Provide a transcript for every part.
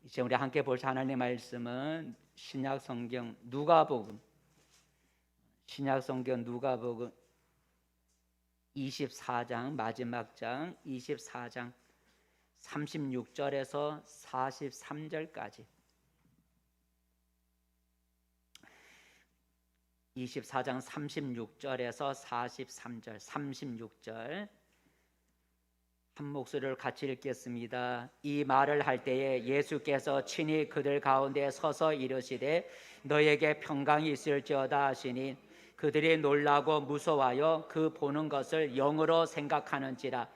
이제 우리 함께 볼 하나님의 말씀은 신약 성경 누가복음 24장 마지막 장 24장 36절에서 43절까지 24장 36절에서 43절 36절 한 목소리를 같이 읽겠습니다. 이 말을 할 때에 예수께서 친히 그들 가운데 서서 이르시되 너에게 평강이 있을지어다 하시니 그들이 놀라고 무서워하여 그 보는 것을 영으로 생각하는지라.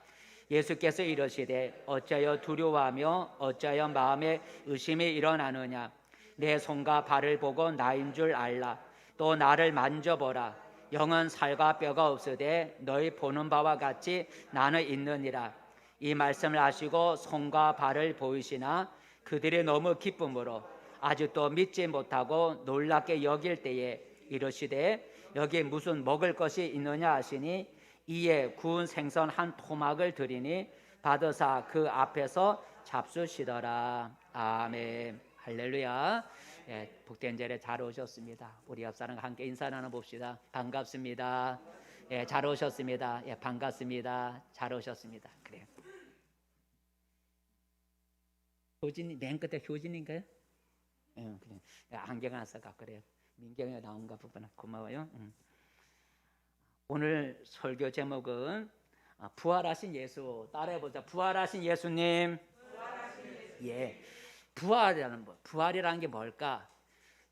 예수께서 이르시되 어찌하여 두려워하며 어찌하여 마음에 의심이 일어나느냐. 내 손과 발을 보고 나인 줄 알라. 또 나를 만져보라. 영은 살과 뼈가 없으되 너희 보는 바와 같이 나는 있느니라. 이 말씀을 하시고 손과 발을 보이시나 그들이 너무 기쁨으로 아직도 믿지 못하고 놀랍게 여길 때에 이르시되 여기 무슨 먹을 것이 있느냐 하시니 이에 구운 생선 한 토막을 드리니 받으사 그 앞에서 잡수시더라. 아멘. 할렐루야. 예, 복된 절에 잘 오셨습니다. 우리 옆 사람과 함께 인사 나눠봅시다. 반갑습니다. 예, 잘 오셨습니다. 예, 반갑습니다. 잘 오셨습니다. 그래요. 효진이 맨 끝에 효진인가요? 예, 그래. 안경 안 써가 그래요. 민경이 나온가 보구나. 고마워요. 오늘 설교 제목은 부활하신 예수. 따라해보자. 부활하신 예수님. 예, 부활이라는 게 뭘까?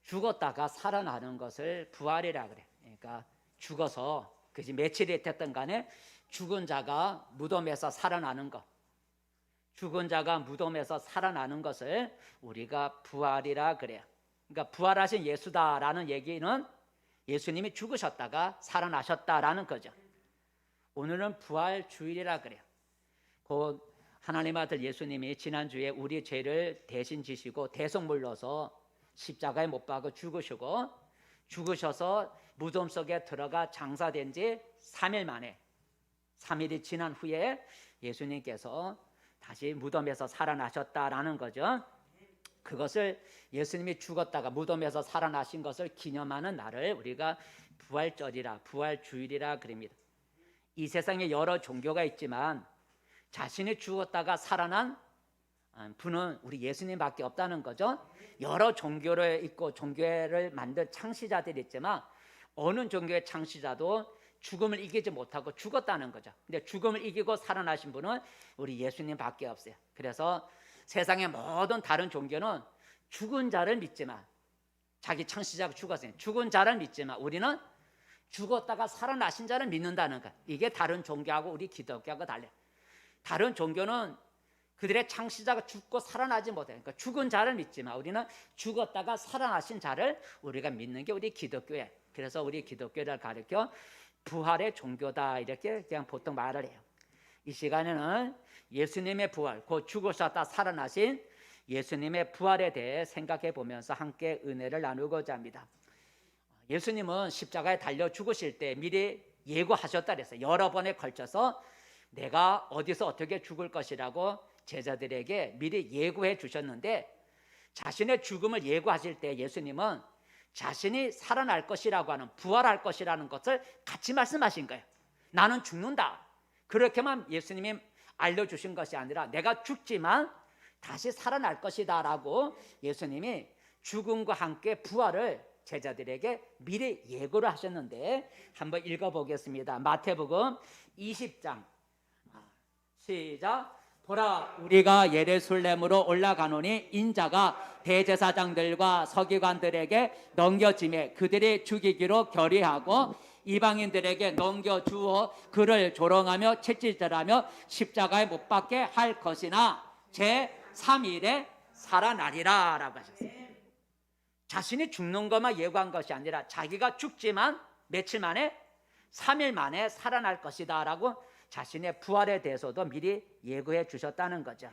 죽었다가 살아나는 것을 부활이라 그래. 그러니까 죽어서 그지 며칠이 됐든 간에 죽은 자가 무덤에서 살아나는 것. 죽은 자가 무덤에서 살아나는 것을 우리가 부활이라 그래요. 그러니까 부활하신 예수다라는 얘기는 예수님이 죽으셨다가 살아나셨다라는 거죠. 오늘은 부활 주일이라 그래요. 곧 하나님 아들 예수님이 지난주에 우리 죄를 대신 지시고 대속물로서 십자가에 못 박아 죽으시고 죽으셔서 무덤 속에 들어가 장사된 지 3일 만에 3일이 지난 후에 예수님께서 다시 무덤에서 살아나셨다라는 거죠. 그것을 예수님이 죽었다가 무덤에서 살아나신 것을 기념하는 날을 우리가 부활절이라 부활주일이라 그럽니다. 이 세상에 여러 종교가 있지만 자신이 죽었다가 살아난 분은 우리 예수님밖에 없다는 거죠. 여러 종교를 있고 종교를 만든 창시자들이 있지만 어느 종교의 창시자도 죽음을 이기지 못하고 죽었다는 거죠. 근데 죽음을 이기고 살아나신 분은 우리 예수님밖에 없어요. 그래서 세상의 모든 다른 종교는 죽은 자를 믿지만 자기 창시자가 죽었어요. 죽은 자를 믿지만 우리는 죽었다가 살아나신 자를 믿는다는 것. 이게 다른 종교하고 우리 기독교하고 달라요. 다른 종교는 그들의 창시자가 죽고 살아나지 못해요. 그러니까 죽은 자를 믿지만 우리는 죽었다가 살아나신 자를 우리가 믿는 게 우리 기독교예요. 그래서 우리 기독교를 가르쳐 부활의 종교다 이렇게 그냥 보통 말을 해요. 이 시간에는 예수님의 부활, 곧 죽으셨다 살아나신 예수님의 부활에 대해 생각해 보면서 함께 은혜를 나누고자 합니다. 예수님은 십자가에 달려 죽으실 때 미리 예고하셨다 그랬어요. 여러 번에 걸쳐서 내가 어디서 어떻게 죽을 것이라고 제자들에게 미리 예고해 주셨는데 자신의 죽음을 예고하실 때 예수님은 자신이 살아날 것이라고 하는 부활할 것이라는 것을 같이 말씀하신 거예요. 나는 죽는다. 그렇게만 예수님이 알려주신 것이 아니라 내가 죽지만 다시 살아날 것이다 라고 예수님이 죽음과 함께 부활을 제자들에게 미리 예고를 하셨는데 한번 읽어보겠습니다. 마태복음 20장 시작. 보라 우리가 예루살렘으로 올라가노니 인자가 대제사장들과 서기관들에게 넘겨짐에 그들이 죽이기로 결의하고 이방인들에게 넘겨주어 그를 조롱하며 채찍질하며 십자가에 못 박게 할 것이나 제3일에 살아나리라 라고 하셨어요. 자신이 죽는 것만 예고한 것이 아니라 자기가 죽지만 며칠 만에 3일 만에 살아날 것이다 라고 자신의 부활에 대해서도 미리 예고해 주셨다는 거죠.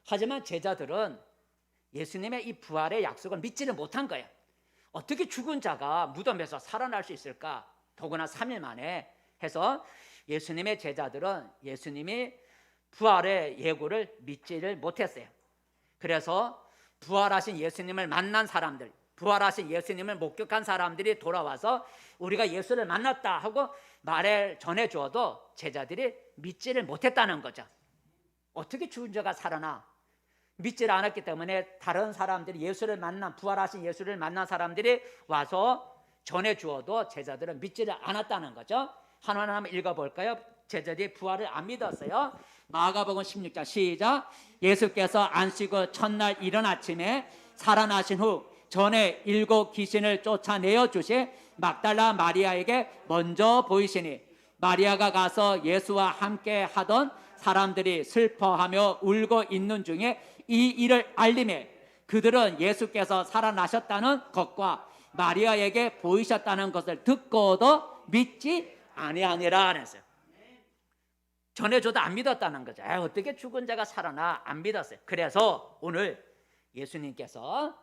하지만 제자들은 예수님의 이 부활의 약속을 믿지를 못한 거예요. 어떻게 죽은 자가 무덤에서 살아날 수 있을까? 더구나 3일 만에 해서 예수님의 제자들은 예수님이 부활의 예고를 믿지를 못했어요. 그래서 부활하신 예수님을 만난 사람들, 부활하신 예수님을 목격한 사람들이 돌아와서 우리가 예수를 만났다 하고 말을 전해 주어도 제자들이 믿지를 못했다는 거죠. 어떻게 죽은 자가 살아나? 믿지를 않았기 때문에 다른 사람들이 예수를 만난, 부활하신 예수를 만난 사람들이 와서 전해 주어도 제자들은 믿지를 않았다는 거죠. 하나하나 한번 읽어볼까요? 제자들이 부활을 안 믿었어요. 마가복음 16장 시작. 예수께서 안식구 첫날 이른 아침에 살아나신 후 전에 7 귀신을 쫓아내어 주신 막달라 마리아에게 먼저 보이시니 마리아가 가서 예수와 함께 하던 사람들이 슬퍼하며 울고 있는 중에 이 일을 알림해 그들은 예수께서 살아나셨다는 것과 마리아에게 보이셨다는 것을 듣고도 믿지 아니하니라 그랬어요. 전해줘도 안 믿었다는 거죠. 어떻게 죽은 자가 살아나? 안 믿었어요. 그래서 오늘 예수님께서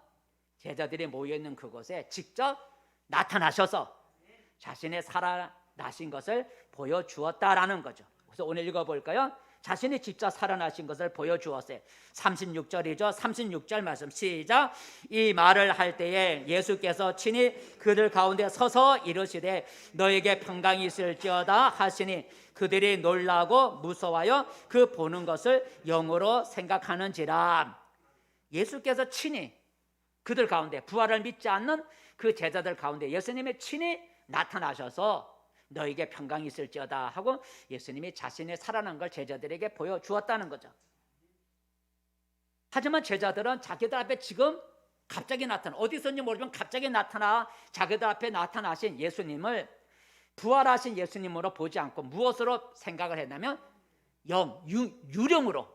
제자들이 모여있는 그곳에 직접 나타나셔서 자신의 살아나신 것을 보여주었다라는 거죠. 그래서 오늘 읽어볼까요? 자신이 직접 살아나신 것을 보여주었어요. 36절이죠. 36절 말씀 시작. 이 말을 할 때에 예수께서 친히 그들 가운데 서서 이르시되 너에게 평강이 있을지어다 하시니 그들이 놀라고 무서워하여 그 보는 것을 영으로 생각하는지라. 예수께서 친히 그들 가운데, 부활을 믿지 않는 그 제자들 가운데 예수님이 친히 나타나셔서 너에게 평강이 있을지어다 하고 예수님이 자신의 살아난 걸 제자들에게 보여주었다는 거죠. 하지만 제자들은 자기들 앞에 지금 갑자기 나타나, 어디서인지 모르지만 갑자기 나타나 자기들 앞에 나타나신 예수님을 부활하신 예수님으로 보지 않고 무엇으로 생각을 했냐면 유령으로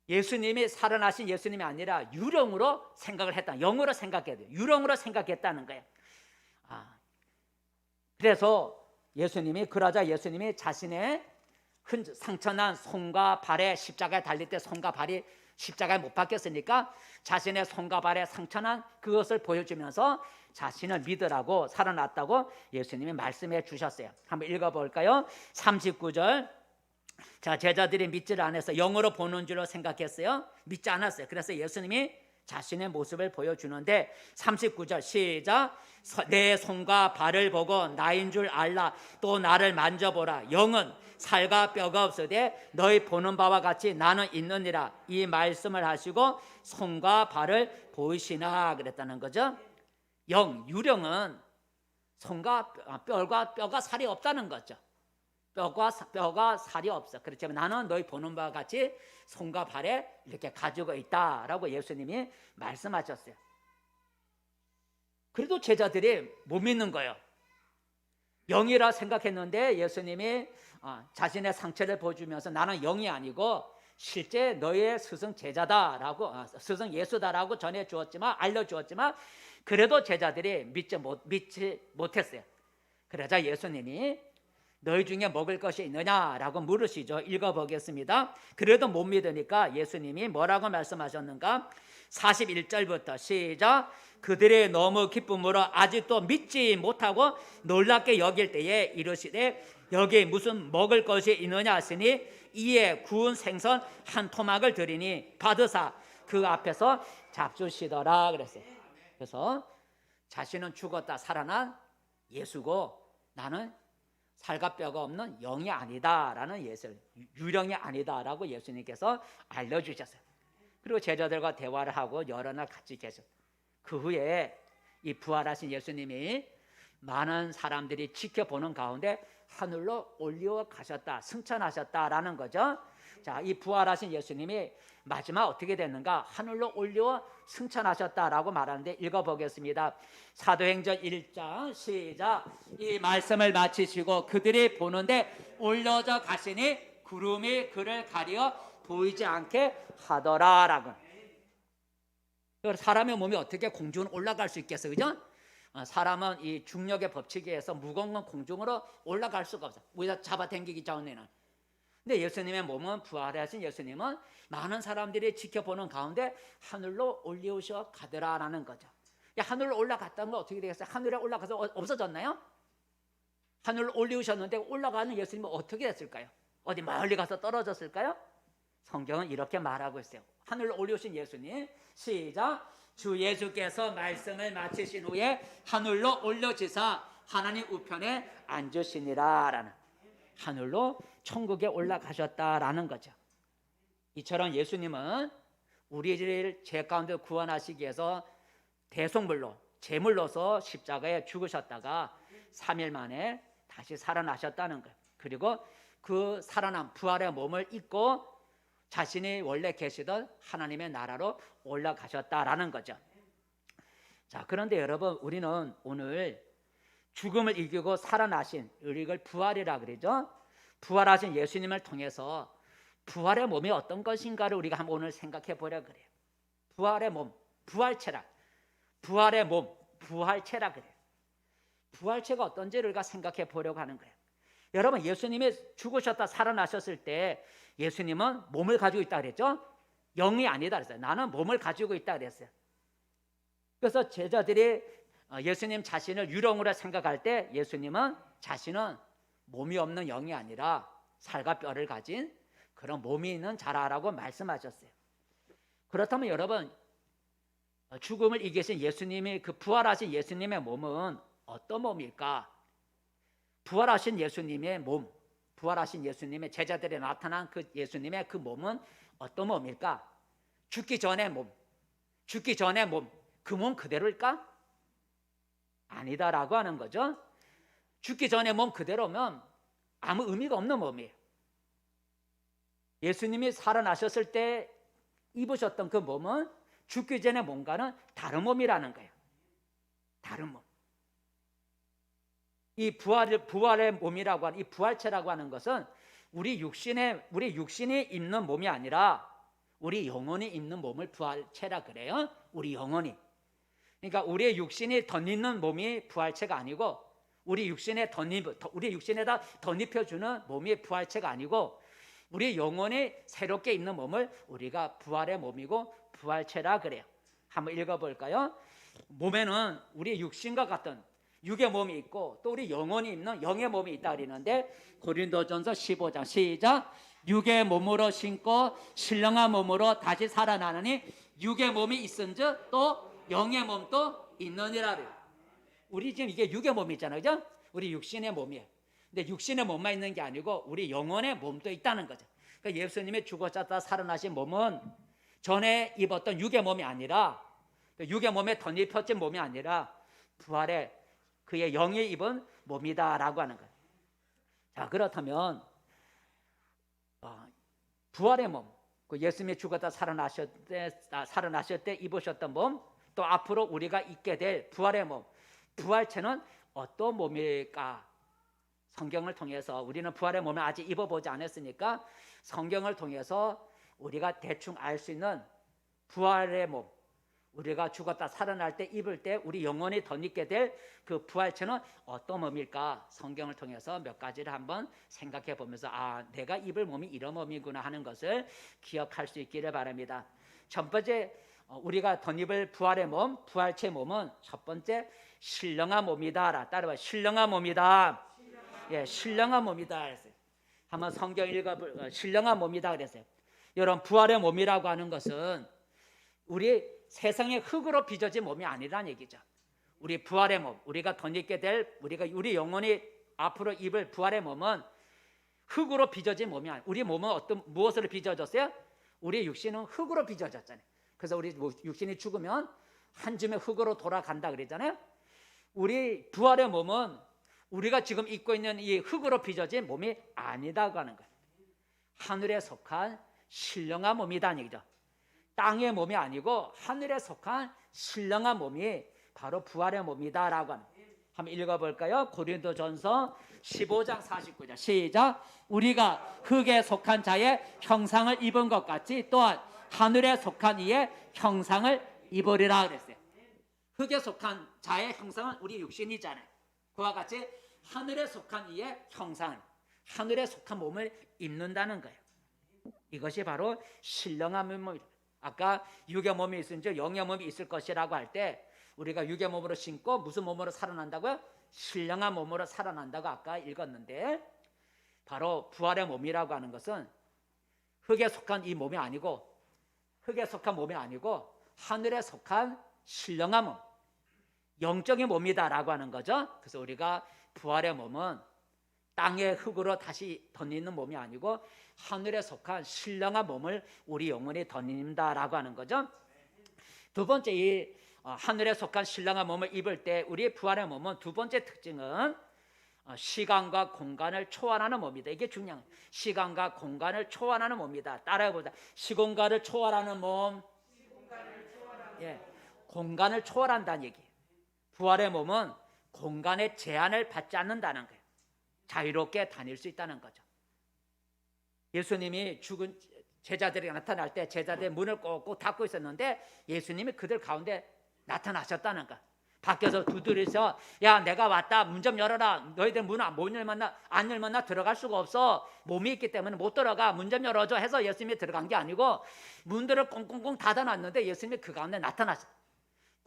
예수님이 살아나신 예수님이 아니라 유령으로 생각을 했다. 영으로 생각해야 돼요. 유령으로 생각했다는 거예요. 그래서 예수님이 그러자 예수님이 자신의 상처난 손과 발에 십자가에 달릴 때 손과 발이 십자가에 못 박혔으니까 자신의 손과 발에 상처난 그것을 보여주면서 자신을 믿으라고 살아났다고 예수님이 말씀해 주셨어요. 한번 읽어볼까요? 39절. 자, 제자들이 믿지를 않아서 영으로 보는 줄로 생각했어요. 믿지 않았어요. 그래서 예수님이 자신의 모습을 보여주는데 39절 시작. 내 손과 발을 보고 나인 줄 알라. 또 나를 만져보라. 영은 살과 뼈가 없으되 너희 보는 바와 같이 나는 있느니라. 이 말씀을 하시고 손과 발을 보이시나 그랬다는 거죠. 유령은 손과 뼈가 살이 없다는 거죠. 뼈가 살이 없어. 그렇지만 나는 너희 보는 바와 같이 손과 발에 이렇게 가지고 있다라고 예수님이 말씀하셨어요. 그래도 제자들이 못 믿는 거예요. 영이라 생각했는데 예수님이 자신의 상처를 보여주면서 나는 영이 아니고 실제 너의 스승 제자다라고, 스승 예수다라고 알려주었지만 그래도 제자들이 믿지 못했어요. 그러자 예수님이 너희 중에 먹을 것이 있느냐라고 물으시죠. 읽어보겠습니다. 그래도 못 믿으니까 예수님이 뭐라고 말씀하셨는가? 41절부터 시작. 그들의 너무 기쁨으로 아직도 믿지 못하고 놀랍게 여길 때에 이르시되 여기 무슨 먹을 것이 있느냐 하시니 이에 구운 생선 한 토막을 드리니 받으사 그 앞에서 잡수시더라 그랬어요. 그래서 자신은 죽었다 살아난 예수고 나는 살과 뼈가 없는 영이 아니다라는 유령이 아니다라고 예수님께서 알려주셨어요. 그리고 제자들과 대화를 하고 여러 날 같이 계셨어요. 그 후에 이 부활하신 예수님이 많은 사람들이 지켜보는 가운데 하늘로 올려 가셨다, 승천하셨다라는 거죠. 자, 이 부활하신 예수님이 마지막 어떻게 됐는가? 하늘로 올려 승천하셨다라고 말하는데 읽어보겠습니다. 사도행전 1장 시작. 이 말씀을 마치시고 그들이 보는데 올려져 가시니 구름이 그를 가려 보이지 않게 하더라라고. 사람의 몸이 어떻게 공중으로 올라갈 수 있겠어요? 그죠? 사람은 이 중력의 법칙에 의해서 무거운 건 공중으로 올라갈 수가 없어요. 우리가 잡아당기기 전에는. 근데 예수님의 몸은, 부활하신 예수님은 많은 사람들이 지켜보는 가운데 하늘로 올리우셔 가더라라는 거죠. 하늘로 올라갔다는 건 어떻게 되겠어요? 하늘에 올라가서 없어졌나요? 하늘로 올리우셨는데 올라가는 예수님은 어떻게 됐을까요? 어디 멀리 가서 떨어졌을까요? 성경은 이렇게 말하고 있어요. 하늘로 올려오신 예수님, 시작. 주 예수께서 말씀을 마치신 후에 하늘로 올려지사 하나님 우편에 앉으시니라 라는, 하늘로 천국에 올라가셨다라는 거죠. 이처럼 예수님은 우리를 죄 가운데 구원하시기 위해서 대속물로, 제물로서 십자가에 죽으셨다가 3일 만에 다시 살아나셨다는 거예요. 그리고 그 살아난 부활의 몸을 입고 자신이 원래 계시던 하나님의 나라로 올라가셨다라는 거죠. 자, 그런데 여러분, 우리는 오늘 죽음을 이기고 살아나신, 이걸 부활이라 그러죠. 부활하신 예수님을 통해서 부활의 몸이 어떤 것인가를 우리가 한번 오늘 생각해 보려 그래요. 부활의 몸, 부활체라. 부활의 몸, 부활체라 그래요. 부활체가 어떤지를 우리가 생각해 보려고 하는 거예요. 여러분, 예수님이 죽으셨다 살아나셨을 때 예수님은 몸을 가지고 있다 그랬죠? 영이 아니다 그랬어요. 나는 몸을 가지고 있다 그랬어요. 그래서 제자들이 예수님 자신을 유령으로 생각할 때 예수님은 자신은 몸이 없는 영이 아니라 살과 뼈를 가진 그런 몸이 있는 자라라고 말씀하셨어요. 그렇다면 여러분, 죽음을 이기신 예수님이, 그 부활하신 예수님의 몸은 어떤 몸일까? 부활하신 예수님의 몸, 부활하신 예수님의 제자들에 나타난 그 예수님의 그 몸은 어떤 몸일까? 죽기 전의 몸, 죽기 전의 몸, 그 몸 그대로일까? 아니다라고 하는 거죠. 죽기 전의 몸 그대로면 아무 의미가 없는 몸이에요. 예수님이 살아나셨을 때 입으셨던 그 몸은 죽기 전의 몸과는 다른 몸이라는 거예요. 다른 몸. 이 부활의 몸이라고 하는, 이 부활체라고 하는 것은 우리 육신이 입는 몸이 아니라 우리 영혼이 입는 몸을 부활체라 그래요. 우리 영혼이. 그러니까 우리의 육신이 덧입는 몸이 부활체가 아니고, 우리 육신에다 덧입혀주는 몸이 부활체가 아니고, 우리 영혼이 새롭게 입는 몸을 우리가 부활의 몸이고 부활체라 그래요. 한번 읽어볼까요? 몸에는 우리 육신과 같은 육의 몸이 있고 또 우리 영혼이 입는 영의 몸이 있다 그러는데, 고린도전서 15장 시작. 육의 몸으로 신고 신령한 몸으로 다시 살아나느니 육의 몸이 있은즉 또 영의 몸도 있느니라. 우리 지금 이게 육의 몸이잖아요, 그죠? 우리 육신의 몸이에요. 근데 육신의 몸만 있는 게 아니고 우리 영혼의 몸도 있다는 거죠. 그러니까 예수님이 죽었다 살아나신 몸은 전에 입었던 육의 몸이 아니라, 육의 몸에 덧입혀진 몸이 아니라 부활의 그의 영이 입은 몸이다라고 하는 거예요. 자, 그렇다면 부활의 몸, 그 예수님이 죽었다 살아나실 때 입으셨던 몸, 또 앞으로 우리가 입게 될 부활의 몸, 부활체는 어떤 몸일까? 성경을 통해서, 우리는 부활의 몸을 아직 입어보지 않았으니까 성경을 통해서 우리가 대충 알 수 있는 부활의 몸, 우리가 죽었다 살아날 때 입을 때 우리 영혼이 덧입게 될 그 부활체는 어떤 몸일까? 성경을 통해서 몇 가지를 한번 생각해 보면서 내가 입을 몸이 이런 몸이구나 하는 것을 기억할 수 있기를 바랍니다. 첫 번째, 우리가 덧입을 부활의 몸, 부활체 몸은 첫 번째 신령한 몸이다. 따라봐. 신령한 몸이다. 예, 신령한 몸이다 그랬어요. 한번 성경 읽어볼, 신령한 몸이다 그랬어요. 여러분, 부활의 몸이라고 하는 것은 우리 세상의 흙으로 빚어진 몸이 아니라는 얘기죠. 우리 부활의 몸, 우리가 덧입게 될, 우리 영혼이 앞으로 입을 부활의 몸은 흙으로 빚어진 몸이 아니에요. 우리 몸은 무엇으로 빚어졌어요? 우리 육신은 흙으로 빚어졌잖아요. 그래서 우리 육신이 죽으면 한 줌의 흙으로 돌아간다 그러잖아요. 우리 부활의 몸은 우리가 지금 입고 있는 이 흙으로 빚어진 몸이 아니다고 하는 거예요. 하늘에 속한 신령한 몸이다는 얘기죠. 땅의 몸이 아니고 하늘에 속한 신령한 몸이 바로 부활의 몸이다라고 하는 거예요. 한번 읽어볼까요? 고린도전서 15장 49절 시작. 우리가 흙에 속한 자의 형상을 입은 것 같이 또한 하늘에 속한 이의 형상을 입으리라 그랬어요. 흙에 속한 자의 형상은 우리 육신이잖아요. 그와 같이 하늘에 속한 이의 형상, 하늘에 속한 몸을 입는다는 거예요. 이것이 바로 신령한 몸입니다. 아까 육의 몸이 있은지 영의 몸이 있을 것이라고 할 때 우리가 육의 몸으로 신고 무슨 몸으로 살아난다고요? 신령한 몸으로 살아난다고 아까 읽었는데, 바로 부활의 몸이라고 하는 것은 흙에 속한 이 몸이 아니고, 흙에 속한 몸이 아니고 하늘에 속한 신령한 몸, 영적인 몸이다라고 하는 거죠. 그래서 우리가 부활의 몸은 땅의 흙으로 다시 덧입는 몸이 아니고 하늘에 속한 신령한 몸을 우리 영혼이 덧입는다라고 하는 거죠. 두 번째, 이 하늘에 속한 신령한 몸을 입을 때 우리의 부활의 몸은 두 번째 특징은 시간과 공간을 초월하는 몸이다. 이게 중요한 거예요. 시간과 공간을 초월하는 몸이다. 따라해보자. 시공간을 초월하는 몸. 예, 공간을 초월한다는 얘기예요. 부활의 몸은 공간의 제한을 받지 않는다는 거예요. 자유롭게 다닐 수 있다는 거죠. 예수님이 죽은 제자들이 나타날 때 제자들의 문을 꼭꼭 닫고 있었는데 예수님이 그들 가운데 나타나셨다는 거예요. 밖에서 두드려서 야, 내가 왔다, 문 좀 열어라. 너희들 문 못 열면 안 열면 나 들어갈 수가 없어. 몸이 있기 때문에 못 들어가. 문 좀 열어줘 해서 예수님이 들어간 게 아니고 문들을 꽁꽁꽁 닫아놨는데 예수님이 그 가운데 나타났어요.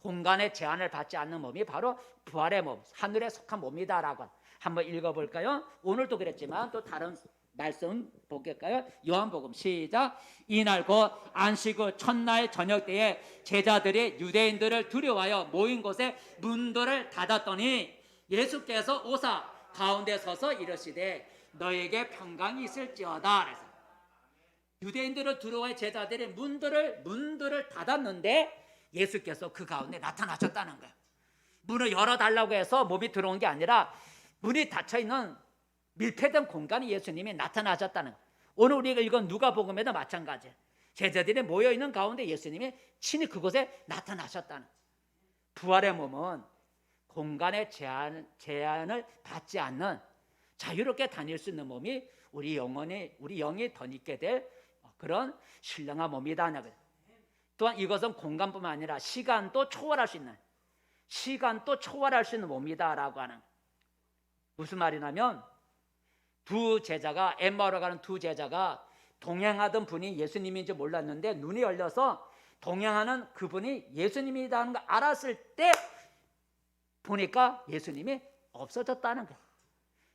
공간의 제한을 받지 않는 몸이 바로 부활의 몸, 하늘에 속한 몸이다라고. 한번 읽어볼까요? 오늘도 그랬지만 또 다른 말씀 볼까요? 요한복음 시작. 이날 곧 안식 후 첫날 저녁 때에 제자들이 유대인들을 두려워하여 모인 곳에 문들을 닫았더니 예수께서 오사 가운데 서서 이르시되 너에게 평강이 있을지어다. 그래서 유대인들을 두려워해 제자들이 문들을 닫았는데 예수께서 그 가운데 나타나셨다는 거예요. 문을 열어달라고 해서 몸이 들어온 게 아니라 문이 닫혀있는 밀폐된 공간에 예수님이 나타나셨다는 거예요. 오늘 우리가 읽은 누가복음에도 마찬가지예요. 제자들이 모여있는 가운데 예수님이 친히 그곳에 나타나셨다는 거예요. 부활의 몸은 공간의 제한을 받지 않는 자유롭게 다닐 수 있는 몸이 우리 영이 덧입게 될 그런 신령한 몸이다. 또한 이것은 공간뿐만 아니라 시간도 초월할 수 있는 몸이다라고 하는 거예요. 무슨 말이냐면 엠마오로 가는 두 제자가 동행하던 분이 예수님인지 몰랐는데 눈이 열려서 동행하는 그분이 예수님이라는 걸 알았을 때 보니까 예수님이 없어졌다는 거예요.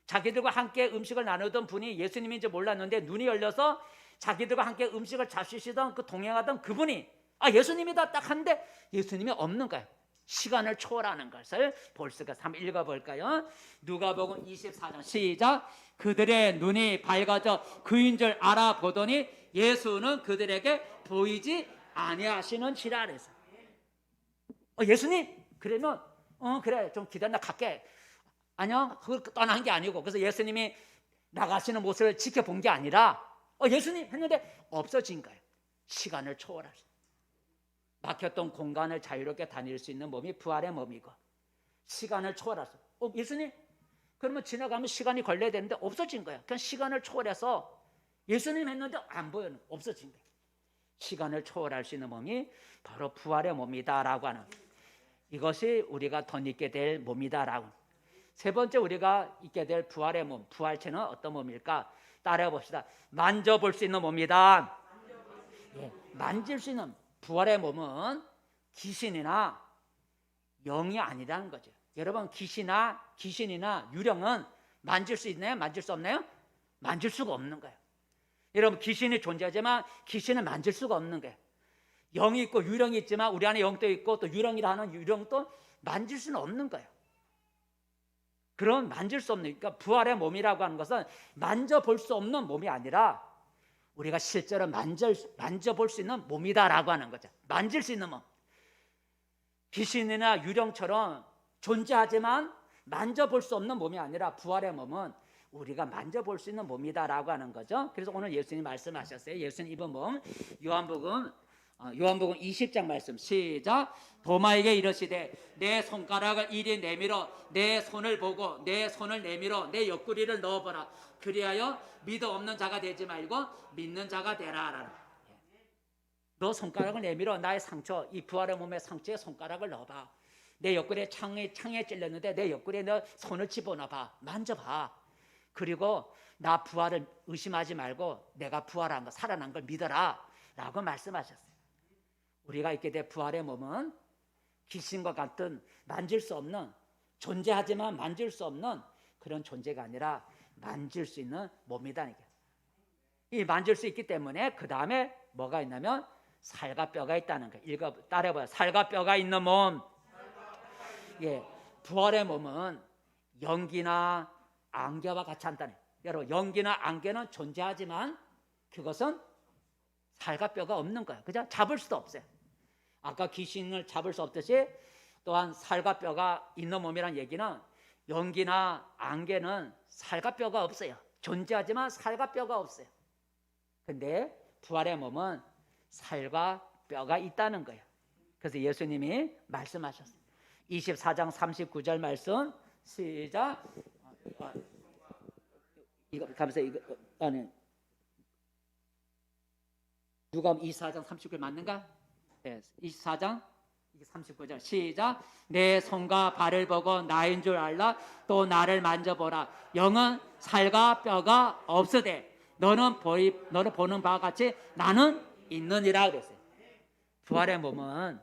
자기들과 함께 음식을 나누던 분이 예수님인지 몰랐는데 눈이 열려서 자기들과 함께 음식을 잡수시던 그 동행하던 그분이 예수님이다 딱 하는데 예수님이 없는 거예요. 시간을 초월하는 것을 볼 수가 있어요. 한번 읽어볼까요? 누가복음 24장 시작. 그들의 눈이 밝아져 그인 줄 알아보더니 예수는 그들에게 보이지 아니하시는지라. 그래서 예수님? 그러면 그래 좀 기다려 나 갈게. 아니요, 그걸 떠난 게 아니고 그래서 예수님이 나가시는 모습을 지켜본 게 아니라 예수님 했는데 없어진 거예요. 시간을 초월하시. 막혔던 공간을 자유롭게 다닐 수 있는 몸이 부활의 몸이고 시간을 초월해서 예수님? 그러면 지나가면 시간이 걸려야 되는데 없어진 거야. 그냥 시간을 초월해서 예수님 했는데 안 보여요. 없어진 거야. 시간을 초월할 수 있는 몸이 바로 부활의 몸이다라고 하는, 이것이 우리가 덧입게 될 몸이다라고. 세 번째 우리가 입게 될 부활의 몸, 부활체는 어떤 몸일까? 따라해 봅시다. 만져볼 수 있는 몸이다. 만질 수 있는. 부활의 몸은 귀신이나 영이 아니라는 거죠. 여러분 귀신이나 유령은 만질 수 있나요? 만질 수 없나요? 만질 수가 없는 거예요. 여러분 귀신이 존재하지만 귀신을 만질 수가 없는 거예요. 영이 있고 유령이 있지만 우리 안에 영도 있고 또 유령이라 하는 유령도 만질 수는 없는 거예요. 그런 만질 수 없는, 그러니까 부활의 몸이라고 하는 것은 만져볼 수 없는 몸이 아니라 우리가 실제로 만져볼 수 있는 몸이다라고 하는 거죠. 만질 수 있는 몸. 귀신이나 유령처럼 존재하지만 만져볼 수 없는 몸이 아니라 부활의 몸은 우리가 만져볼 수 있는 몸이다라고 하는 거죠. 그래서 오늘 예수님 말씀하셨어요. 예수님 입은 몸. 요한복음 20장 말씀 시작. 도마에게 이르시되 내 손가락을 이리 내밀어 내 손을 보고 내 손을 내밀어 내 옆구리를 넣어보라. 그리하여 믿어 없는 자가 되지 말고 믿는 자가 되라. 너 손가락을 내밀어 나의 상처, 이 부활의 몸의 상처에 손가락을 넣어봐. 내 옆구리에 창에 찔렸는데 내 옆구리에 너 손을 집어넣어봐. 만져봐. 그리고 나 부활을 의심하지 말고 내가 부활한 거, 살아난 걸 믿어라 라고 말씀하셨어요. 우리가 있게 될 부활의 몸은 귀신과 같은 만질 수 없는, 존재하지만 만질 수 없는 그런 존재가 아니라 만질 수 있는 몸이다. 이 만질 수 있기 때문에 그 다음에 뭐가 있냐면 살과 뼈가 있다는 거예요. 따라해봐요. 살과 뼈가 있는 몸. 예, 부활의 몸은 연기나 안개와 같이 한다네. 여러분, 연기나 안개는 존재하지만 그것은 살과 뼈가 없는 거예요. 그죠? 잡을 수도 없어요. 아까 귀신을 잡을 수 없듯이 또한 살과 뼈가 있는 몸이란 얘기는 연기나 안개는 살과 뼈가 없어요. 존재하지만 살과 뼈가 없어요. 근데 부활의 몸은 살과 뼈가 있다는 거예요. 그래서 예수님이 말씀하셨어요. 24장 39절 말씀 시작. 이거 가면서 이거 아니 누가 24장 39절 맞는가? 네, 24장 39절 시작. 내 손과 발을 보고 나인 줄 알라. 또 나를 만져보라. 영은 살과 뼈가 없으되 너는 보는 바와 같이 나는 있느니라 그랬어요. 부활의 몸은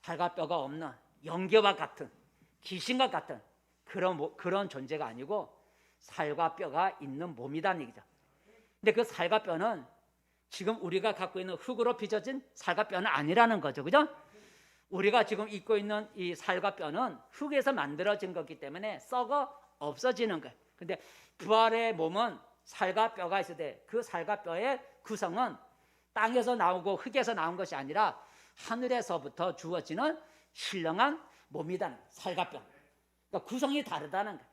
살과 뼈가 없는 연기와 같은 귀신과 같은 그런 존재가 아니고 살과 뼈가 있는 몸이라는 얘기죠. 근데 그 살과 뼈는 지금 우리가 갖고 있는 흙으로 빚어진 살과 뼈는 아니라는 거죠. 그죠? 우리가 지금 입고 있는 이 살과 뼈는 흙에서 만들어진 거기 때문에 썩어 없어지는 거예요. 근데 부활의 몸은 살과 뼈가 있을 때 그 살과 뼈의 구성은 땅에서 나오고 흙에서 나온 것이 아니라 하늘에서부터 주어지는 신령한 몸이다는 거예요. 살과 뼈. 그러니까 구성이 다르다는 거예요.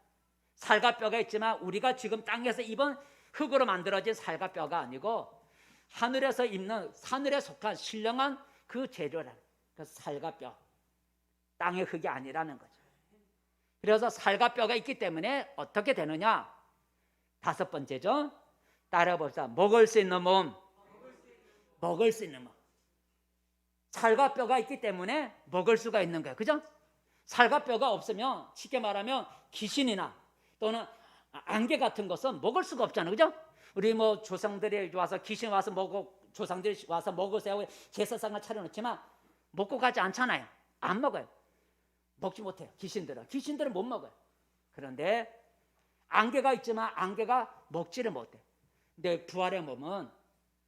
살과 뼈가 있지만 우리가 지금 땅에서 입은 흙으로 만들어진 살과 뼈가 아니고 하늘에서 입는 하늘에 속한 신령한 그 재료라는 그 살과 뼈. 땅의 흙이 아니라는 거죠. 그래서 살과 뼈가 있기 때문에 어떻게 되느냐? 다섯 번째죠. 따라해봅시다. 먹을 수 있는 몸. 먹을 수 있는 몸. 살과 뼈가 있기 때문에 먹을 수가 있는 거예요. 그죠? 살과 뼈가 없으면 쉽게 말하면 귀신이나 또는 안개 같은 것은 먹을 수가 없잖아요. 그죠? 우리 뭐 조상들이 와서 귀신 와서 먹고 조상들이 와서 먹으세요. 제사상을 차려놓지만 먹고 가지 않잖아요. 안 먹어요. 먹지 못해요. 귀신들은 못 먹어요. 그런데 안개가 있지만 안개가 먹지를 못해. 근데 부활의 몸은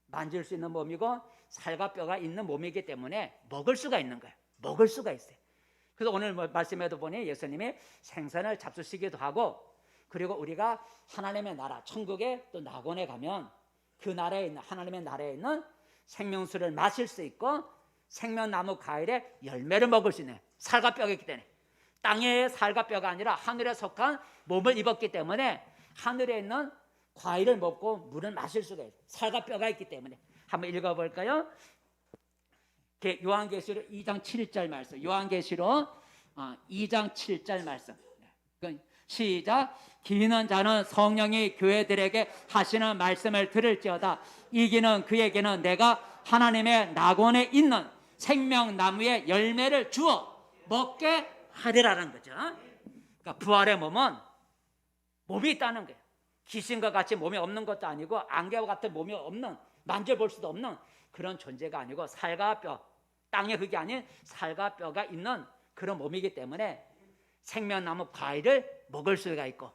만질 수 있는 몸이고 살과 뼈가 있는 몸이기 때문에 먹을 수가 있는 거예요. 먹을 수가 있어요. 그래서 오늘 말씀에도 보니 예수님이 생선을 잡수시기도 하고 그리고 우리가 하나님의 나라 천국의 또 낙원에 가면 그 나라에 있는 하나님의 나라에 있는 생명수를 마실 수 있고 생명나무 과일의 열매를 먹을 수 있는 살과 뼈가 있기 때문에 땅의 살과 뼈가 아니라 하늘에 속한 몸을 입었기 때문에 하늘에 있는 과일을 먹고 물을 마실 수가 있어요. 살과 뼈가 있기 때문에. 한번 읽어볼까요? 요한계시록 2장 7절 말씀. 요한계시록 2장 7절 말씀. 시작. 기는 자는 성령이 교회들에게 하시는 말씀을 들을지어다. 이기는 그에게는 내가 하나님의 낙원에 있는 생명나무의 열매를 주어 먹게 하리라는 거죠. 그러니까 부활의 몸은 몸이 있다는 거예요. 귀신과 같이 몸이 없는 것도 아니고 안개와 같은 몸이 없는 만져볼 수도 없는 그런 존재가 아니고 살과 뼈, 땅의 흙이 아닌 살과 뼈가 있는 그런 몸이기 때문에 생명나무 과일을 먹을 수가 있고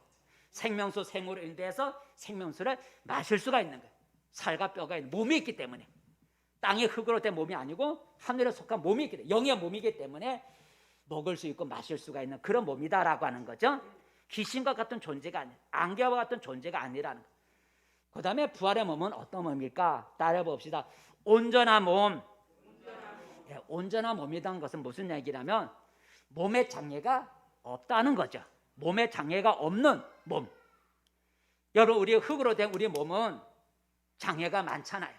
생명수 생으로 인도해서 생명수를 마실 수가 있는 거예요. 살과 뼈가 있는 몸이 있기 때문에 땅의 흙으로 된 몸이 아니고 하늘에 속한 몸이 있기 때문에 영의 몸이기 때문에 먹을 수 있고 마실 수가 있는 그런 몸이다라고 하는 거죠. 귀신과 같은 존재가 아니라 안개와 같은 존재가 아니라는 거예요. 그 다음에 부활의 몸은 어떤 몸일까? 따라해봅시다. 온전한 몸. 온전한 몸이라는 것은 무슨 얘기냐면 몸에 장애가 없다는 거죠. 몸에 장애가 없는 몸. 여러분 우리 흙으로 된 우리 몸은 장애가 많잖아요.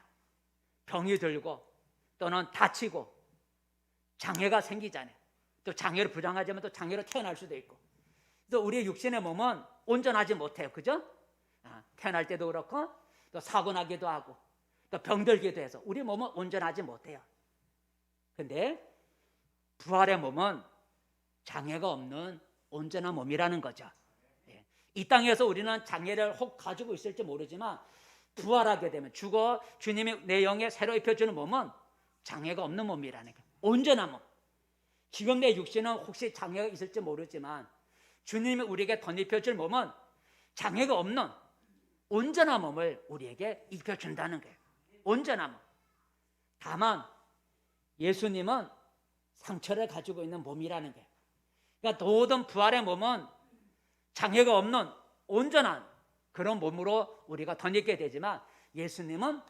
병이 들고 또는 다치고 장애가 생기잖아요. 또 장애를 부정하자면 또 장애로 태어날 수도 있고 또 우리 육신의 몸은 온전하지 못해요. 그죠? 태어날 때도 그렇고 또 사고 나기도 하고 또 병들기도 해서 우리 몸은 온전하지 못해요. 근데 부활의 몸은 장애가 없는 온전한 몸이라는 거죠. 이 땅에서 우리는 장애를 혹 가지고 있을지 모르지만 부활하게 되면 주님이 내 영에 새로 입혀주는 몸은 장애가 없는 몸이라는 거예요. 온전한 몸. 지금 내 육신은 혹시 장애가 있을지 모르지만 주님이 우리에게 덧입혀줄 몸은 장애가 없는 온전한 몸을 우리에게 입혀준다는 거예요. 온전한 몸. 다만 예수님은 상처를 가지고 있는 몸이라는 거예요. 그러니까 모든 부활의 몸은 장애가 없는 온전한 그런 몸으로 우리가 덧입게 되지만 예수님은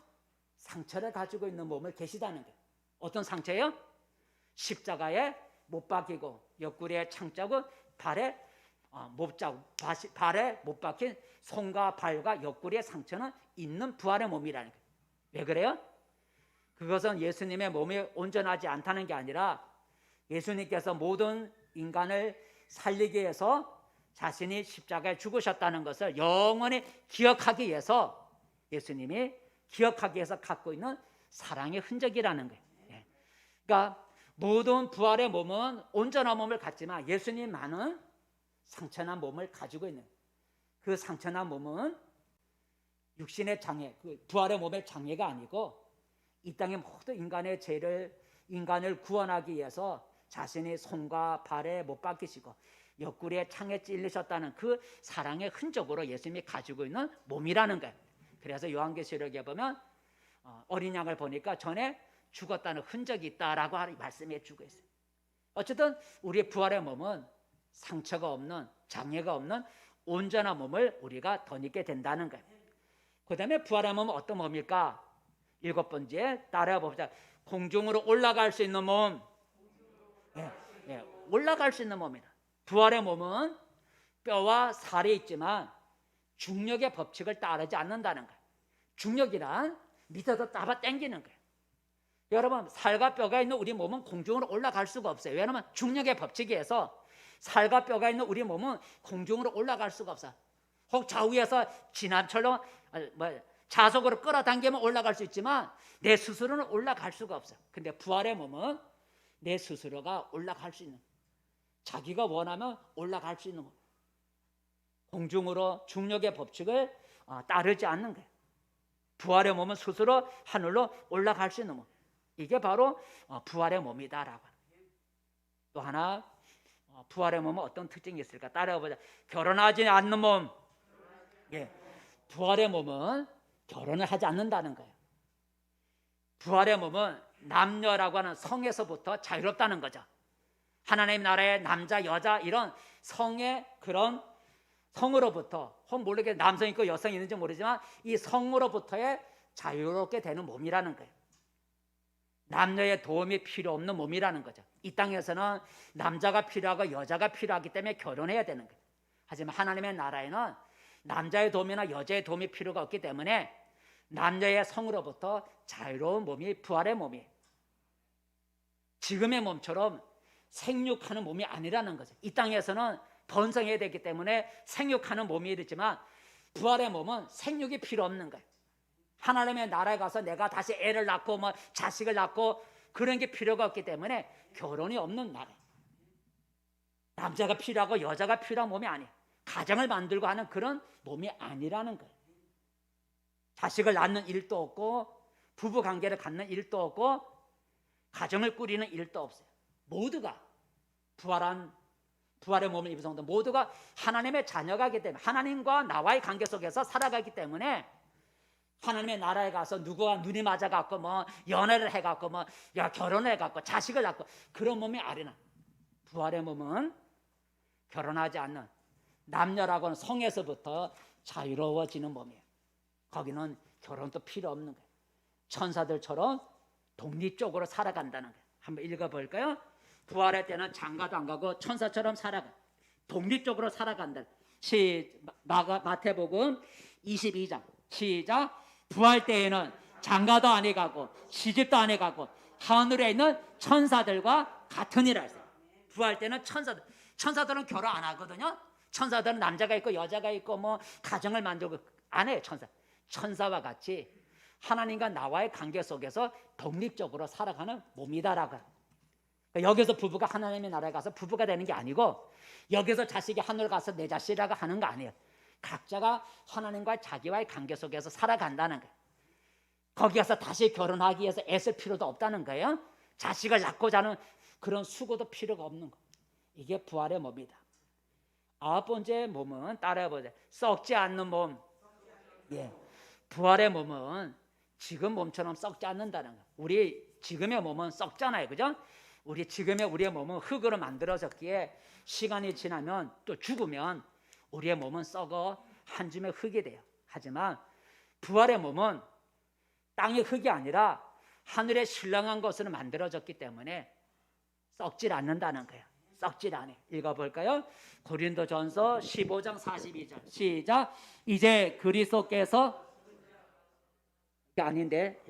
상처를 가지고 있는 몸을 계시다는 거예요. 어떤 상처예요? 십자가에 못 박히고 옆구리에 창 짜고 발에 못 박힌 손과 발과 옆구리에 상처는 있는 부활의 몸이라는 거예요. 왜 그래요? 그것은 예수님의 몸이 온전하지 않다는 게 아니라 예수님께서 모든 인간을 살리기 위해서 자신이 십자가에 죽으셨다는 것을 영원히 기억하기 위해서 예수님이 기억하기 위해서 갖고 있는 사랑의 흔적이라는 거예요. 그러니까 모든 부활의 몸은 온전한 몸을 갖지만 예수님만은 상처난 몸을 가지고 있는 그 상처난 몸은 육신의 장애, 그 부활의 몸의 장애가 아니고 이 땅의 모든 인간의 죄를 인간을 구원하기 위해서 자신이 손과 발에 못 박히시고 옆구리에 창에 찔리셨다는 그 사랑의 흔적으로 예수님이 가지고 있는 몸이라는 거예요. 그래서 요한계시록에 보면 어린 양을 보니까 전에 죽었다는 흔적이 있다라고 말씀해 주고 있어요. 어쨌든 우리의 부활의 몸은 상처가 없는 장애가 없는 온전한 몸을 우리가 덧입게 된다는 거예요. 그 다음에 부활의 몸은 어떤 몸일까? 7번째 따라해 봅시다. 공중으로 올라갈 수 있는 몸. 올라갈 수 있는 몸이다. 부활의 몸은 뼈와 살이 있지만 중력의 법칙을 따르지 않는다는 거예요. 중력이란 밑에서 잡아 당기는 거예요. 여러분, 살과 뼈가 있는 우리 몸은 공중으로 올라갈 수가 없어요. 왜냐하면 중력의 법칙에 의해서 살과 뼈가 있는 우리 몸은 공중으로 올라갈 수가 없어요. 혹 좌우에서 진압처럼 자석으로 끌어당기면 올라갈 수 있지만 내 스스로는 올라갈 수가 없어요. 근데 부활의 몸은 내 스스로가 올라갈 수 있는, 자기가 원하면 올라갈 수 있는 몸. 공중으로 중력의 법칙을 따르지 않는 거예요. 부활의 몸은 스스로 하늘로 올라갈 수 있는 몸. 이게 바로 부활의 몸이다라고. 또 하나 부활의 몸은 어떤 특징이 있을까? 따라해보자. 결혼하지 않는 몸. 부활의 몸은 결혼을 하지 않는다는 거예요. 부활의 몸은 남녀라고 하는 성에서부터 자유롭다는 거죠. 하나님 나라의 남자, 여자 이런 성의 그런 성으로부터, 혹 모르게 남성 있고 여성이 있는지 모르지만 이 성으로부터의 자유롭게 되는 몸이라는 거예요. 남녀의 도움이 필요 없는 몸이라는 거죠. 이 땅에서는 남자가 필요하고 여자가 필요하기 때문에 결혼해야 되는 거예요. 하지만 하나님의 나라에는 남자의 도움이나 여자의 도움이 필요가 없기 때문에 남녀의 성으로부터 자유로운 몸이 부활의 몸이에요. 지금의 몸처럼 생육하는 몸이 아니라는 거죠. 이 땅에서는 번성해야 되기 때문에 생육하는 몸이지만 부활의 몸은 생육이 필요 없는 거예요. 하나님의 나라에 가서 내가 다시 애를 낳고 자식을 낳고 그런 게 필요가 없기 때문에 결혼이 없는 나라예요. 남자가 필요하고 여자가 필요한 몸이 아니에요. 가정을 만들고 하는 그런 몸이 아니라는 거예요. 자식을 낳는 일도 없고 부부관계를 갖는 일도 없고 가정을 꾸리는 일도 없어요. 모두가 부활의 몸을 입은 성도 모두가 하나님의 자녀가기 때문에 하나님과 나와의 관계 속에서 살아가기 때문에 하나님의 나라에 가서 누구와 눈이 맞아갖고 연애를 해갖고 결혼을 해갖고 자식을 낳고 그런 몸이 아니라 부활의 몸은 결혼하지 않는 남녀라고는 성에서부터 자유로워지는 몸이에요. 거기는 결혼도 필요 없는 거예요. 천사들처럼 독립적으로 살아간다는 거예요. 한번 읽어볼까요? 부활할 때는 장가도 안 가고 천사처럼 살아가 독립적으로 살아간다. 마태복음 22장 시작. 부활 때에는 장가도 안 해가고 시집도 안 해가고 하늘에 있는 천사들과 같으니라 했어요. 부활 때는 천사들은 결혼 안 하거든요. 천사들은 남자가 있고 여자가 있고 가정을 만들고 안 해요. 천사와 같이 하나님과 나와의 관계 속에서 독립적으로 살아가는 몸이다라고. 여기서 부부가 하나님의 나라에 가서 부부가 되는 게 아니고 여기서 자식이 하늘 가서 내 자식이라고 하는 거 아니에요. 각자가 하나님과 자기와의 관계 속에서 살아간다는 거예요. 거기 가서 다시 결혼하기 위해서 애쓸 필요도 없다는 거예요. 자식을 낳고자 하는 그런 수고도 필요가 없는 거예요. 이게 부활의 몸이다. 9번째 몸은 따라해보세요. 썩지 않는 몸. 예, 부활의 몸은 지금 몸처럼 썩지 않는다는 거예요. 우리 지금의 몸은 썩잖아요, 그죠? 우리의 몸은 흙으로 만들어졌기에 시간이 지나면 또 죽으면 우리의 몸은 썩어 한 줌의 흙이 돼요. 하지만 부활의 몸은 땅의 흙이 아니라 하늘의 신령한 것으로 만들어졌기 때문에 썩질 않는다는 거예요. 썩질 않아. 읽어볼까요? 고린도전서 15장 42절 시작. 이제 그리스도께서 아닌데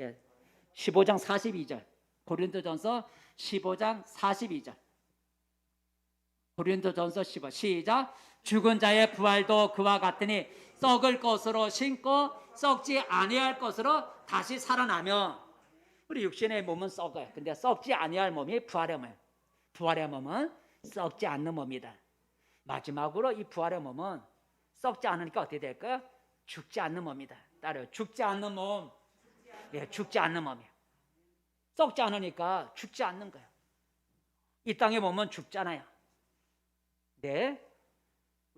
15장 42절 고린도전서 15장 42절 고린도전서 15 시작. 죽은 자의 부활도 그와 같으니 썩을 것으로 신고 썩지 아니할 것으로 다시 살아나며. 우리 육신의 몸은 썩어요. 근데 썩지 아니할 몸이 부활의 몸이에요. 부활의 몸은 썩지 않는 몸이다. 마지막으로 이 부활의 몸은 썩지 않으니까 어떻게 될까요? 죽지 않는 몸이다. 따라요. 죽지 않는 몸. 예, 죽지 않는 몸이에요. 썩지 않으니까 죽지 않는 거예요. 이 땅의 몸은 죽잖아요. 네,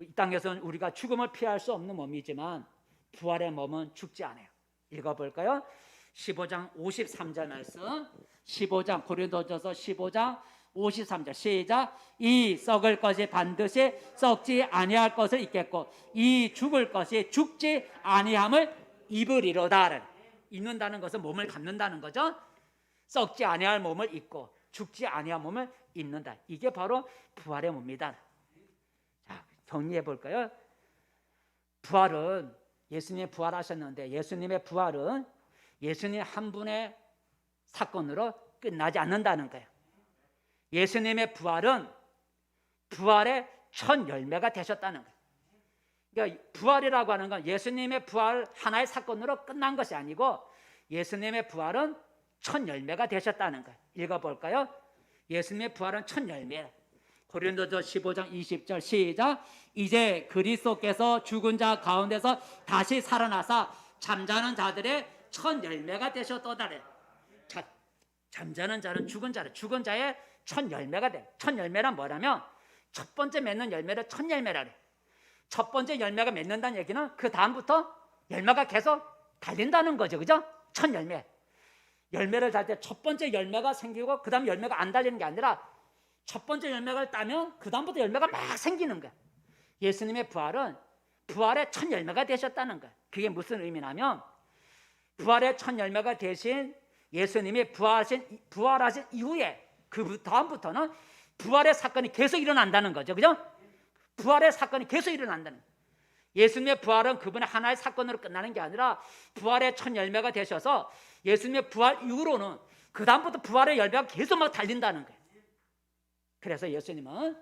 이 땅에서는 우리가 죽음을 피할 수 없는 몸이지만 부활의 몸은 죽지 않아요. 읽어볼까요? 15장 53절 말씀 15장 고린도전서 15장 53절 시작. 이 썩을 것이 반드시 썩지 아니할 것을 입겠고 이 죽을 것이 죽지 아니함을 입으리로다. 입는다는 것은 몸을 갖는다는 거죠. 썩지 아니할 몸을 입고 죽지 아니할 몸을 입는다. 이게 바로 부활의 몸이다. 자, 정리해 볼까요? 부활은 예수님이 부활하셨는데 예수님의 부활은 예수님 한 분의 사건으로 끝나지 않는다는 거예요. 예수님의 부활은 부활의 첫 열매가 되셨다는 거예요. 그러니까 부활이라고 하는 건 예수님의 부활 하나의 사건으로 끝난 것이 아니고 예수님의 부활은 첫 열매가 되셨다는 거예요. 읽어볼까요? 예수님의 부활은 첫 열매. 고린도서 15장 20절 시작. 이제 그리스도께서 죽은 자 가운데서 다시 살아나사 잠자는 자들의 첫 열매가 되셨도다래. 잠자는 자는 죽은 자의 첫 열매가 돼. 첫 열매란 뭐라면 첫 번째 맺는 열매를 첫 열매라 그래. 첫 번째 열매가 맺는다는 얘기는 그 다음부터 열매가 계속 달린다는 거죠, 그죠? 첫 열매. 열매를 달 때 첫 번째 열매가 생기고 그 다음 열매가 안 달리는 게 아니라 첫 번째 열매를 따면 그 다음부터 열매가 막 생기는 거야. 예수님의 부활은 부활의 첫 열매가 되셨다는 거야. 그게 무슨 의미냐면 부활의 첫 열매가 되신 예수님이 부활하신 이후에 그 다음부터는 부활의 사건이 계속 일어난다는 거죠, 그죠? 부활의 사건이 계속 일어난다는 거예요. 예수님의 부활은 그분의 하나의 사건으로 끝나는 게 아니라 부활의 첫 열매가 되셔서 예수님의 부활 이후로는 그 다음부터 부활의 열매가 계속 막 달린다는 거예요. 그래서 예수님은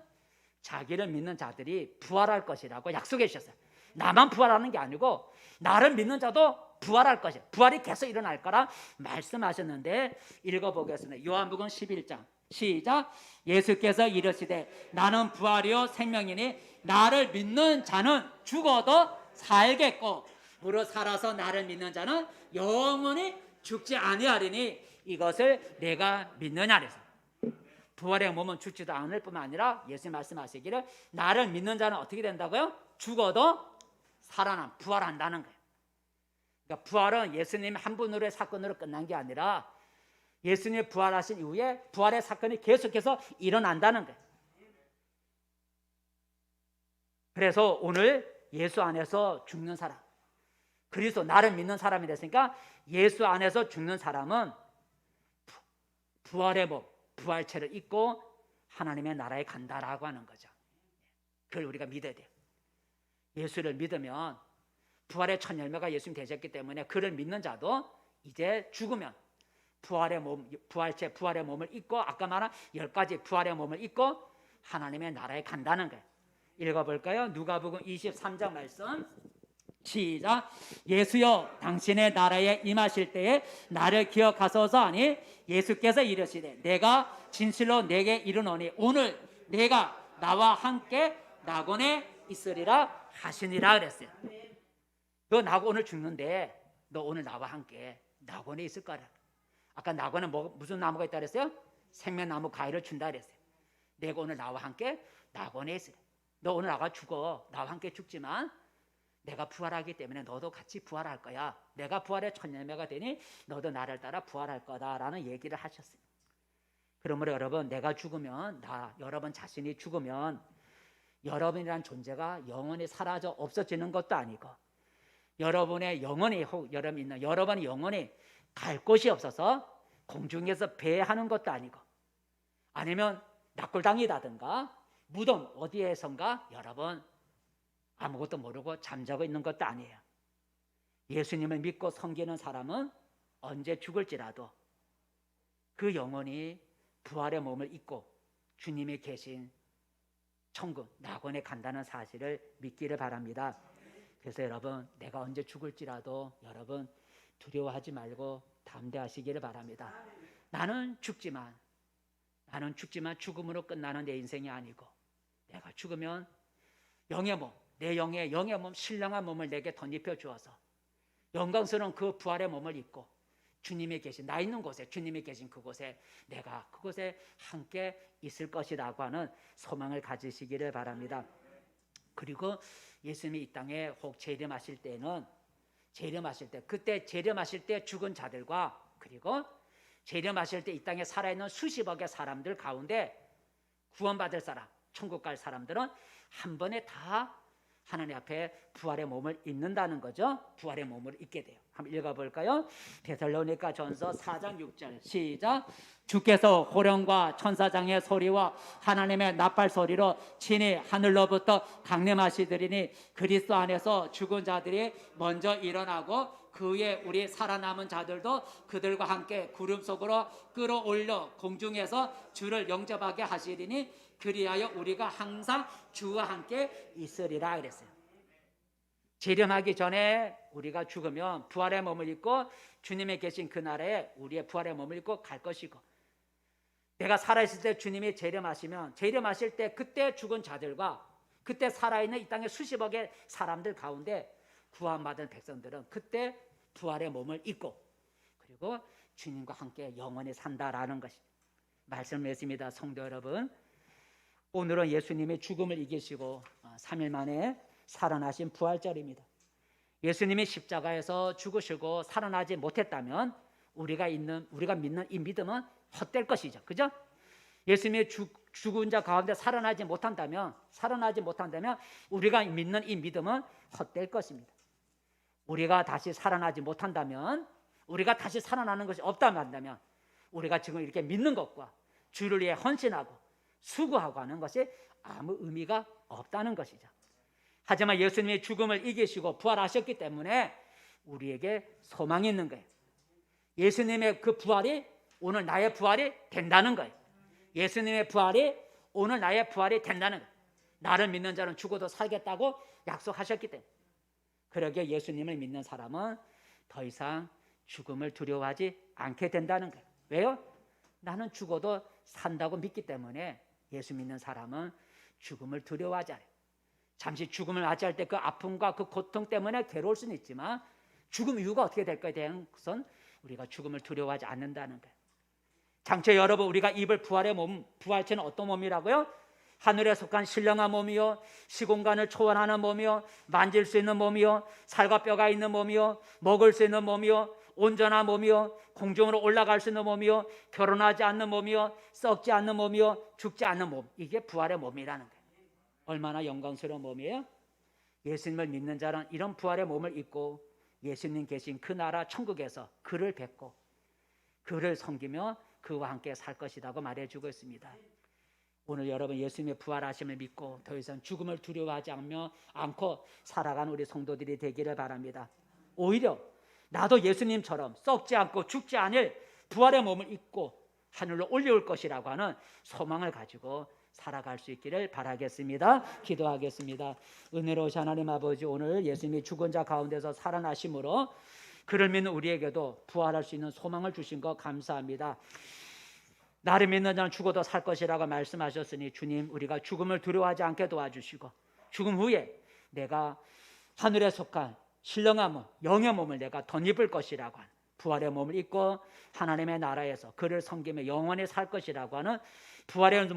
자기를 믿는 자들이 부활할 것이라고 약속해 주셨어요. 나만 부활하는 게 아니고 나를 믿는 자도 부활할 것이야. 부활이 계속 일어날 거라 말씀하셨는데 읽어보겠습니다. 요한복음 11장 시작. 예수께서 이르시되 나는 부활이요 생명이니 나를 믿는 자는 죽어도 살겠고 무릇 살아서 나를 믿는 자는 영원히 죽지 아니하리니 이것을 내가 믿느냐 그래서 부활의 몸은 죽지도 않을 뿐만 아니라 예수님 말씀하시기를 나를 믿는 자는 어떻게 된다고요? 죽어도 부활한다는 거예요. 그러니까 부활은 예수님 한 분으로의 사건으로 끝난 게 아니라 예수님이 부활하신 이후에 부활의 사건이 계속해서 일어난다는 거예요. 그래서 오늘 예수 안에서 죽는 사람, 그리스도 나를 믿는 사람이 됐으니까 예수 안에서 죽는 사람은 부활의 몸, 부활체를 입고 하나님의 나라에 간다라고 하는 거죠. 그걸 우리가 믿어야 돼요. 예수를 믿으면 부활의 첫 열매가 예수님 되셨기 때문에 그를 믿는 자도 이제 죽으면 부활의 몸, 부활체, 부활의 몸을 입고 아까 말한 10가지 부활의 몸을 입고 하나님의 나라에 간다는 거예요. 읽어볼까요? 누가복음 23장 말씀 시작. 예수여 당신의 나라에 임하실 때에 나를 기억하소서 하니 예수께서 이르시되 내가 진실로 내게 이르노니 오늘 내가 나와 함께 낙원에 있으리라 하시니라 그랬어요. 너 나고 오늘 죽는데 너 오늘 나와 함께 낙원에 있을 거라. 아까 낙원에 무슨 나무가 있다 그랬어요? 생명나무 가위를 준다 그랬어요. 내가 오늘 나와 함께 낙원에 있으리라. 너 오늘 나가 죽어. 나와 함께 죽지만 내가 부활하기 때문에 너도 같이 부활할 거야. 내가 부활의 첫 열매가 되니 너도 나를 따라 부활할 거다라는 얘기를 하셨어요. 그러므로 여러분, 내가 죽으면, 여러분 자신이 죽으면 여러분이란 존재가 영원히 사라져 없어지는 것도 아니고, 여러분의 영혼이 여러분의 영혼이 갈 곳이 없어서 공중에서 배회하는 것도 아니고, 아니면 낙골당이라든가 무덤 어디에선가 여러분 아무것도 모르고 잠자고 있는 것도 아니에요. 예수님을 믿고 섬기는 사람은 언제 죽을지라도 그 영혼이 부활의 몸을 입고 주님이 계신 천국 낙원에 간다는 사실을 믿기를 바랍니다. 그래서 여러분, 내가 언제 죽을지라도 여러분 두려워하지 말고 담대하시기를 바랍니다. 나는 죽지만 죽음으로 끝나는 내 인생이 아니고, 내가 죽으면 영의 몸, 내 영의 몸, 신령한 몸을 내게 덧입혀 주어서 영광스러운 그 부활의 몸을 입고 주님이 계신, 나 있는 곳에, 주님이 계신 그곳에 내가 그곳에 함께 있을 것이라고 하는 소망을 가지시기를 바랍니다. 그리고 예수님이 이 땅에 혹 재림하실 때 그때 재림하실 때 죽은 자들과, 그리고 재림하실 때 이 땅에 살아있는 수십억의 사람들 가운데 구원받을 사람, 천국 갈 사람들은 한 번에 다 하나님 앞에 부활의 몸을 입는다는 거죠. 부활의 몸을 입게 돼요. 한번 읽어볼까요? 데살로니가 전서 4장 6절 시작. 주께서 호령과 천사장의 소리와 하나님의 나팔 소리로 친히 하늘로부터 강림하시리니 그리스도 안에서 죽은 자들이 먼저 일어나고 그 후에 우리 살아남은 자들도 그들과 함께 구름 속으로 끌어올려 공중에서 주를 영접하게 하시리니 그리하여 우리가 항상 주와 함께 있으리라 그랬어요. 재림하기 전에 우리가 죽으면 부활의 몸을 입고 주님이 계신 그 나라에 우리의 부활의 몸을 입고 갈 것이고, 내가 살아있을 때 주님이 재림하실 때 그때 죽은 자들과 그때 살아있는 이 땅의 수십억의 사람들 가운데 구원받은 백성들은 그때 부활의 몸을 입고 그리고 주님과 함께 영원히 산다라는 것이 말씀을 했습니다. 성도 여러분, 오늘은 예수님이 죽음을 이기시고 3일 만에 살아나신 부활절입니다. 예수님이 십자가에서 죽으시고 살아나지 못했다면 우리가 믿는 이 믿음은 헛될 것이죠. 그죠? 예수님이 죽은 자 가운데 살아나지 못한다면 우리가 믿는 이 믿음은 헛될 것입니다. 우리가 다시 살아나지 못한다면, 우리가 다시 살아나는 것이 없다면 우리가 지금 이렇게 믿는 것과 주를 위해 헌신하고 수고하고 하는 것이 아무 의미가 없다는 것이죠. 하지만 예수님이 죽음을 이기시고 부활하셨기 때문에 우리에게 소망이 있는 거예요. 예수님의 그 부활이 오늘 나의 부활이 된다는 거예요. 예수님의 부활이 오늘 나의 부활이 된다는 거예요. 나를 믿는 자는 죽어도 살겠다고 약속하셨기 때문에. 그러기에 예수님을 믿는 사람은 더 이상 죽음을 두려워하지 않게 된다는 거예요. 왜요? 나는 죽어도 산다고 믿기 때문에 예수 믿는 사람은 죽음을 두려워하지 않아요. 잠시 죽음을 맞이할 때 그 아픔과 그 고통 때문에 괴로울 수는 있지만 죽음 이후가 어떻게 될 거에 대한 것은 우리가 죽음을 두려워하지 않는다는 거예요. 장차 여러분, 우리가 입을 부활의 몸, 부활체는 어떤 몸이라고요? 하늘에 속한 신령한 몸이요, 시공간을 초월하는 몸이요, 만질 수 있는 몸이요, 살과 뼈가 있는 몸이요, 먹을 수 있는 몸이요, 온전한 몸이요, 공중으로 올라갈 수 있는 몸이요, 결혼하지 않는 몸이요, 썩지 않는 몸이요, 죽지 않는 몸. 이게 부활의 몸이라는 거예요. 얼마나 영광스러운 몸이에요? 예수님을 믿는 자는 이런 부활의 몸을 입고 예수님 계신 그 나라 천국에서 그를 뵙고 그를 섬기며 그와 함께 살 것이라고 말해주고 있습니다. 오늘 여러분, 예수님의 부활하심을 믿고 더 이상 죽음을 두려워하지 않고 살아가는 우리 성도들이 되기를 바랍니다. 오히려 나도 예수님처럼 썩지 않고 죽지 않을 부활의 몸을 입고 하늘로 올려올 것이라고 하는 소망을 가지고 살아갈 수 있기를 바라겠습니다. 기도하겠습니다. 은혜로우신 하나님 아버지, 오늘 예수님이 죽은 자 가운데서 살아나심으로 그를 믿는 우리에게도 부활할 수 있는 소망을 주신 것 감사합니다. 나를 믿는 자는 죽어도 살 것이라고 말씀하셨으니 주님, 우리가 죽음을 두려워하지 않게 도와주시고 죽음 후에 내가 하늘에 속한 신령한 몸, 영의 몸을 내가 덧입을 것이라고 하는 부활의 몸을 입고 하나님의 나라에서 그를 섬기며 영원히 살 것이라고 하는 부활의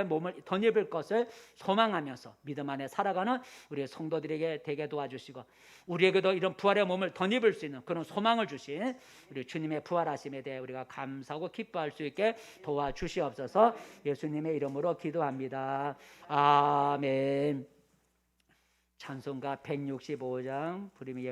몸을 덧입을 것을 소망하면서 믿음 안에 살아가는 우리 성도들에게 되게 도와주시고, 우리에게도 이런 부활의 몸을 덧입을 수 있는 그런 소망을 주신 우리 주님의 부활하심에 대해 우리가 감사하고 기뻐할 수 있게 도와주시옵소서. 예수님의 이름으로 기도합니다. 아멘. 찬송가 165장 부르미